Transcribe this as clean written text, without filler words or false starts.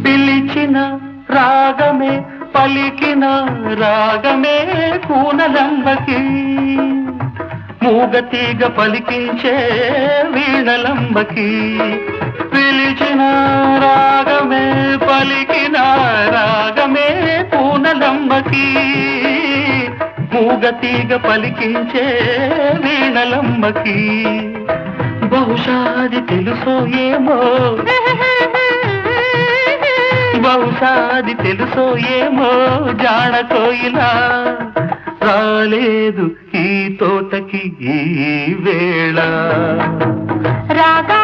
పిలిచిన రాగమే పలికిన రాగమే కూనలంబకి మూగతీగ పలికించే వీణలంబకి పిలిచిన రాగమే పలికిన రాగమే కూనలంబకి మూగతీగ పలికించే వీణలంబకి బహుశాది తెలుసో ఏమో బహుశాది తెలుసో ఏమో జాడకోయిలా రాలేదు ఈ తోటకి ఈ వేళ రాగా